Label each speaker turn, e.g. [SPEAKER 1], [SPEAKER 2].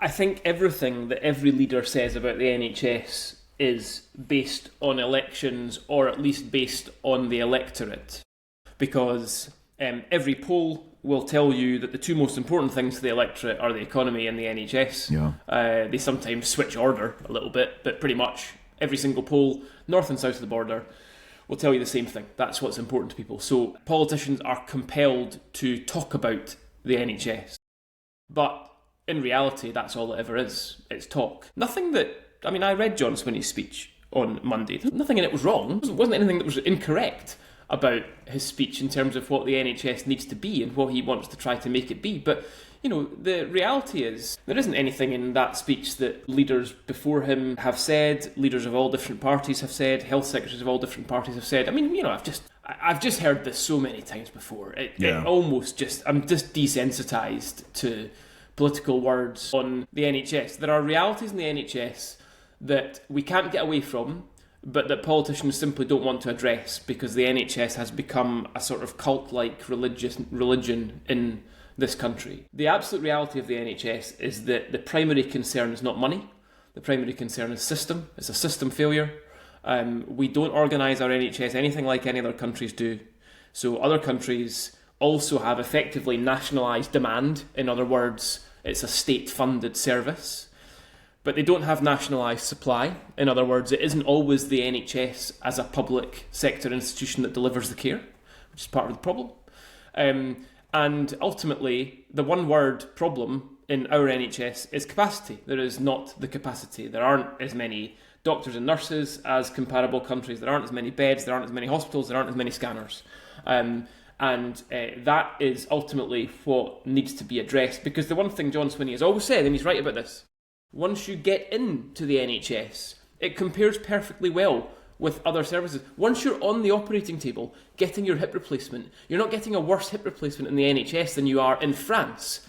[SPEAKER 1] I think everything that every leader says about the NHS is based on elections, or at least based on the electorate. Because every poll will tell you that the two most important things to the electorate are the economy and the NHS.
[SPEAKER 2] Yeah.
[SPEAKER 1] They sometimes switch order a little bit, but pretty much every single poll, north and south of the border, will tell you the same thing. That's what's important to people. So politicians are compelled to talk about the NHS. But in reality, that's all it ever is. It's talk. Nothing that... I mean, I read John Swinney's speech on Monday. Nothing in it was wrong. There wasn't anything that was incorrect about his speech in terms of what the NHS needs to be and what he wants to try to make it be. But, you know, the reality is there isn't anything in that speech that leaders before him have said, leaders of all different parties have said, health secretaries of all different parties have said. I mean, you know, I've just heard this so many times before. It almost just... I'm just desensitised to political words on the NHS. There are realities in the NHS that we can't get away from, but that politicians simply don't want to address because the NHS has become a sort of cult-like religion in this country. The absolute reality of the NHS is that the primary concern is not money. The primary concern is system. It's a system failure. We don't organise our NHS anything like any other countries do. So other countries also have effectively nationalised demand. In other words, it's a state-funded service. But they don't have nationalised supply. In other words, it isn't always the NHS as a public sector institution that delivers the care, which is part of the problem. And ultimately, the one-word problem in our NHS is capacity. There is not the capacity. There aren't as many doctors and nurses as comparable countries. There aren't as many beds. There aren't as many hospitals. There aren't as many scanners. And that is ultimately what needs to be addressed. Because the one thing John Swinney has always said, and he's right about this, once you get into the NHS, it compares perfectly well with other services. Once you're on the operating table getting your hip replacement, you're not getting a worse hip replacement in the NHS than you are in France